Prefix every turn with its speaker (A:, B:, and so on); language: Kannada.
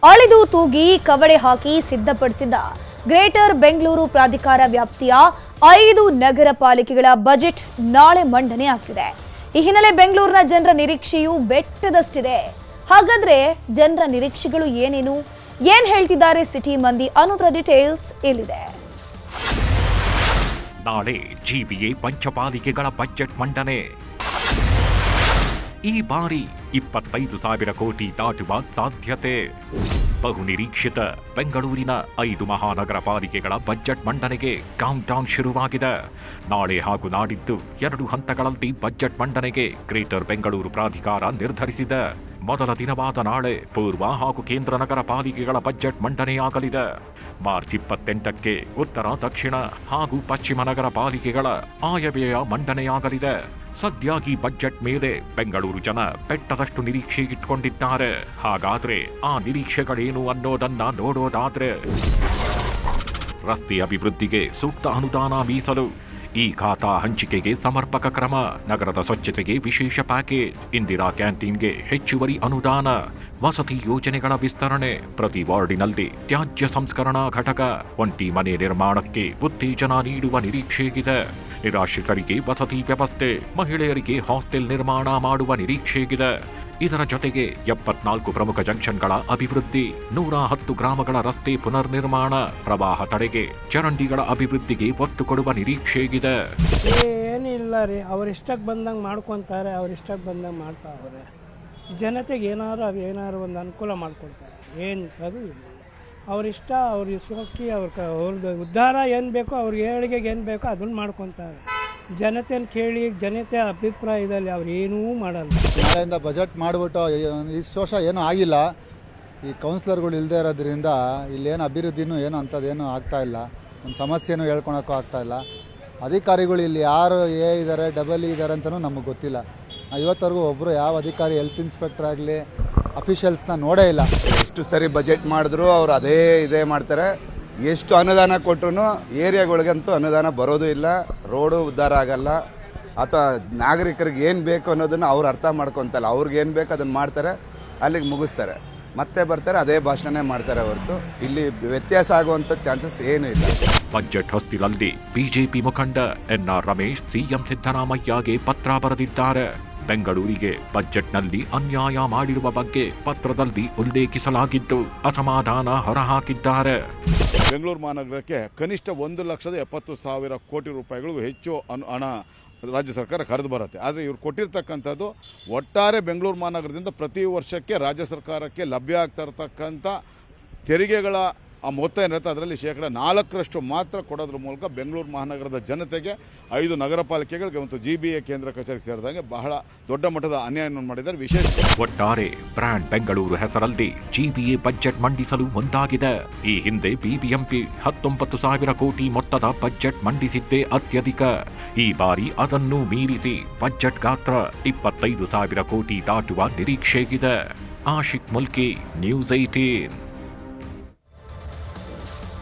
A: ಅಳಿದು ತೂಗಿ ಕವಡೆ ಹಾಕಿ ಸಿದ್ಧಪಡಿಸಿದ್ದ ಗ್ರೇಟರ್ ಬೆಂಗಳೂರು ಪ್ರಾಧಿಕಾರ ವ್ಯಾಪ್ತಿಯ 5 ನಗರ ಪಾಲಿಕೆಗಳ ಬಜೆಟ್ ನಾಳೆ ಮಂಡನೆ ಆಗ್ತಿದೆ. ಈ ಹಿನ್ನೆಲೆ ಬೆಂಗಳೂರಿನ ಜನರ ನಿರೀಕ್ಷೆಯು ಬೆಟ್ಟದಷ್ಟಿದೆ. ಹಾಗಾದ್ರೆ ಜನರ ನಿರೀಕ್ಷೆಗಳು ಏನೇನು, ಏನ್ ಹೇಳ್ತಿದ್ದಾರೆ ಸಿಟಿ ಮಂದಿ ಅನ್ನೋದರ ಡೀಟೇಲ್ಸ್ ಇಲ್ಲಿದೆ.
B: ನಾಳೆ ಜಿಬಿಎ ಪಂಚಪಾಲಿಕೆಗಳ ಬಜೆಟ್ ಮಂಡನೆ. ಈ ಬಾರಿ 25,000 ಕೋಟಿ ದಾಟುವ ಸಾಧ್ಯತೆ. ಬಹುನಿರೀಕ್ಷಿತ ಬೆಂಗಳೂರಿನ 5 ಮಹಾನಗರ ಪಾಲಿಕೆಗಳ ಬಜೆಟ್ ಮಂಡನೆಗೆ ಕೌಂಟ್ ಡೌನ್ ಶುರುವಾಗಿದೆ. ನಾಳೆ ಹಾಗೂ ನಾಡಿದ್ದು 2 ಹಂತಗಳಲ್ಲಿ ಬಜೆಟ್ ಮಂಡನೆಗೆ ಗ್ರೇಟರ್ ಬೆಂಗಳೂರು ಪ್ರಾಧಿಕಾರ ನಿರ್ಧರಿಸಿದೆ. ಮೊದಲ ದಿನವಾದ ನಾಳೆ ಪೂರ್ವ ಹಾಗೂ ಕೇಂದ್ರ ನಗರ ಪಾಲಿಕೆಗಳ ಬಜೆಟ್ ಮಂಡನೆಯಾಗಲಿದೆ. ಮಾರ್ಚ್ 28ಕ್ಕೆ ಉತ್ತರ, ದಕ್ಷಿಣ ಹಾಗೂ ಪಶ್ಚಿಮ ನಗರ ಪಾಲಿಕೆಗಳ ಆಯವ್ಯಯ ಮಂಡನೆಯಾಗಲಿದೆ. ಸದ್ಯಾಗಿ ಬಜೆಟ್ ಮೇಲೆ ಬೆಂಗಳೂರು ಜನ ಬೆಟ್ಟದಷ್ಟು ನಿರೀಕ್ಷೆ ಇಟ್ಕೊಂಡಿದ್ದಾರೆ. ಹಾಗಾದ್ರೆ ಆ ನಿರೀಕ್ಷೆಗಳೇನು ಅನ್ನೋದನ್ನ ನೋಡೋದಾದ್ರೆ, ರಸ್ತೆ ಅಭಿವೃದ್ಧಿಗೆ ಸೂಕ್ತ ಅನುದಾನ ಮೀಸಲು, ಈ ಖಾತಾ ಹಂಚಿಕೆಗೆ ಸಮರ್ಪಕ ಕ್ರಮ, ನಗರದ ಸ್ವಚ್ಛತೆಗೆ ವಿಶೇಷ ಪ್ಯಾಕೇಜ್, ಇಂದಿರಾ ಕ್ಯಾಂಟೀನ್ಗೆ ಹೆಚ್ಚುವರಿ ಅನುದಾನ, ವಸತಿ ಯೋಜನೆಗಳ ವಿಸ್ತರಣೆ, ಪ್ರತಿ ವಾರ್ಡಿನಲ್ಲಿ ತ್ಯಾಜ್ಯ ಸಂಸ್ಕರಣಾ ಘಟಕ, ಒಂಟಿ ಮನೆ ನಿರ್ಮಾಣಕ್ಕೆ ಉತ್ತೇಜನ ನೀಡುವ ನಿರೀಕ್ಷೆಗಿದೆ. ನಿರಾಶ್ರಿತರಿಗೆ ವಸತಿ ವ್ಯವಸ್ಥೆ, ಮಹಿಳೆಯರಿಗೆ ಹಾಸ್ಟೆಲ್ ನಿರ್ಮಾಣ ಮಾಡುವ ನಿರೀಕ್ಷೆಗಿದೆ. ಇದರ ಜೊತೆಗೆ 74 ಪ್ರಮುಖ ಜಂಕ್ಷನ್ಗಳ ಅಭಿವೃದ್ಧಿ, 110 ಗ್ರಾಮಗಳ ರಸ್ತೆ ಪುನರ್ ನಿರ್ಮಾಣ, ಪ್ರವಾಹ ತಡೆಗೆ ಚರಂಡಿಗಳ ಅಭಿವೃದ್ಧಿಗೆ ಒತ್ತು ಕೊಡುವ ನಿರೀಕ್ಷೆಗಿದೆ.
C: ಏನಿಲ್ಲ ರೀ, ಅವ್ರಿಷ್ಟಕ್ಕೆ ಬಂದಂಗೆ ಮಾಡ್ಕೊತಾರೆ, ಅವ್ರಿಷ್ಟಕ್ಕೆ ಬಂದಂಗೆ ಮಾಡ್ತಾ ಅವ್ರೆ. ಜನತೆಗೆ ಏನಾರು ಒಂದು ಅನುಕೂಲ ಮಾಡಿಕೊಡ್ತಾರೆ. ಏನು ಅದು ಇಲ್ಲ, ಅವರಿಷ್ಟ, ಅವ್ರಿಗೆ ಸೋಕಿ ಅವ್ರದ್ದು ಉದ್ಧಾರ ಏನು ಬೇಕೋ, ಅವ್ರಿಗೆ ಏಳಿಗೆಗೆ ಏನು ಬೇಕೋ ಅದನ್ನು ಮಾಡ್ಕೊತಾರೆ. ಜನತೆಯನ್ನು ಕೇಳಿ ಜನತೆ ಅಭಿಪ್ರಾಯದಲ್ಲಿ ಅವ್ರು ಏನೂ ಮಾಡಲ್ಲ.
D: ನಾಳೆಯಿಂದ ಬಜೆಟ್ ಮಾಡಿಬಿಟ್ಟು ಇಷ್ಟು ವರ್ಷ ಏನೂ ಆಗಿಲ್ಲ. ಈ ಕೌನ್ಸಿಲರ್ಗಳು ಇಲ್ಲದೆ ಇರೋದ್ರಿಂದ ಇಲ್ಲೇನು ಅಭಿವೃದ್ಧಿನೂ ಏನು ಅಂಥದ್ದೇನು ಆಗ್ತಾಯಿಲ್ಲ. ಒಂದು ಸಮಸ್ಯೆನೂ ಹೇಳ್ಕೊಳಕ್ಕೂ ಆಗ್ತಾಯಿಲ್ಲ. ಅಧಿಕಾರಿಗಳು ಇಲ್ಲಿ ಯಾರು ಇದ್ದಾರೆ, ಡಬಲ್ ಇದ್ದಾರೆ ಅಂತಲೂ ನಮಗೆ ಗೊತ್ತಿಲ್ಲ. ಇವತ್ತವರೆಗೂ ಒಬ್ಬರು ಯಾವ ಅಧಿಕಾರಿ, ಹೆಲ್ತ್ ಇನ್ಸ್ಪೆಕ್ಟರ್ ಆಗಲಿ, ಅಫಿಷಿಯಲ್ಸ್ನ ನೋಡೇ ಇಲ್ಲ.
E: ಎಷ್ಟು ಸರಿ ಬಜೆಟ್ ಮಾಡಿದ್ರು ಅವ್ರು ಇದೇ ಮಾಡ್ತಾರೆ. ಎಷ್ಟು ಅನುದಾನ ಕೊಟ್ಟರು ಏರಿಯಾಗಳಿಗಂತೂ ಅನುದಾನ ಬರೋದು ಇಲ್ಲ, ರೋಡು ಉದ್ಧಾರ ಆಗಲ್ಲ. ಅಥವಾ ನಾಗರಿಕರಿಗೆ ಏನು ಬೇಕು ಅನ್ನೋದನ್ನು ಅವ್ರು ಅರ್ಥ ಮಾಡ್ಕೊತಲ್ಲ. ಅವ್ರಿಗೆ ಏನು ಬೇಕು ಅದನ್ನು ಮಾಡ್ತಾರೆ, ಅಲ್ಲಿಗೆ ಮುಗಿಸ್ತಾರೆ, ಮತ್ತೆ ಬರ್ತಾರೆ, ಅದೇ ಭಾಷಣನೇ ಮಾಡ್ತಾರೆ ಹೊರತು ಇಲ್ಲಿ ವ್ಯತ್ಯಾಸ ಆಗುವಂಥ ಚಾನ್ಸಸ್ ಏನೂ ಇಲ್ಲ.
B: ಬಜೆಟ್ ಹೊಸ್ತಿಲಲ್ಲಿ ಬಿಜೆಪಿ ಮುಖಂಡ ಎನ್ಆರ್ ರಮೇಶ್ ಸಿಎಂ ಸಿದ್ದರಾಮಯ್ಯಗೆ ಪತ್ರ ಬರೆದಿದ್ದಾರೆ. ಬೆಂಗಳೂರಿಗೆ ಬಜೆಟ್ನಲ್ಲಿ ಅನ್ಯಾಯ ಮಾಡಿರುವ ಬಗ್ಗೆ ಪತ್ರದಲ್ಲಿ ಉಲ್ಲೇಖಿಸಲಾಗಿದ್ದು ಅಸಮಾಧಾನ ಹೊರಹಾಕಿದ್ದಾರೆ.
F: ಬೆಂಗಳೂರು ಮಹಾನಗರಕ್ಕೆ ಕನಿಷ್ಠ 1,70,000 ಕೋಟಿ ರೂಪಾಯಿಗಳು ಹೆಚ್ಚು ಹಣ ರಾಜ್ಯ ಸರ್ಕಾರ ಕರೆದು ಬರುತ್ತೆ. ಆದರೆ ಇವ್ರು ಕೊಟ್ಟಿರ್ತಕ್ಕಂಥದ್ದು ಒಟ್ಟಾರೆ ಬೆಂಗಳೂರು ಮಹಾನಗರದಿಂದ ಪ್ರತಿ ವರ್ಷಕ್ಕೆ ರಾಜ್ಯ ಸರ್ಕಾರಕ್ಕೆ ಲಭ್ಯ ಆಗ್ತಾ ಇರತಕ್ಕಂಥ ತೆರಿಗೆಗಳ ಆ ಮೊತ್ತ ಏನಿರುತ್ತೆ ಅದರಲ್ಲಿ 4% ಮಾತ್ರ ಕೊಡೋದ್ರ ಮೂಲಕ ಬೆಂಗಳೂರು ಮಹಾನಗರದ ಜನತೆಗೆ 5 ನಗರ ಪಾಲಿಕೆಗಳಿಗೆ ಮತ್ತು ಜಿಬಿಎ ಕೇಂದ್ರ ಕಚೇರಿಗೆ ಸೇರಿದಂಗೆ ಬಹಳ ದೊಡ್ಡ ಮಟ್ಟದ ಅನ್ಯಾಯವನ್ನು ಮಾಡಿದ್ದಾರೆ. ವಿಶೇಷ
B: ಒಟ್ಟಾರೆ ಬ್ರ್ಯಾಂಡ್ ಬೆಂಗಳೂರು ಹೆಸರಲ್ಲಿ ಜಿಬಿಎ ಬಜೆಟ್ ಮಂಡಿಸಲು ಮುಂದಾಗಿದೆ. ಈ ಹಿಂದೆ ಬಿಬಿಎಂಪಿ 19,000 ಕೋಟಿ ಮೊತ್ತದ ಬಜೆಟ್ ಮಂಡಿಸಿದ್ದೇ ಅತ್ಯಧಿಕ. ಈ ಬಾರಿ ಅದನ್ನು ಮೀರಿಸಿ ಬಜೆಟ್ ಗಾತ್ರ 25,000 ಕೋಟಿ ದಾಟುವ ನಿರೀಕ್ಷೆಗಿದೆ. ಆಶಿಕ್ ಮುಲ್ಕಿ, ನ್ಯೂಸ್ 18.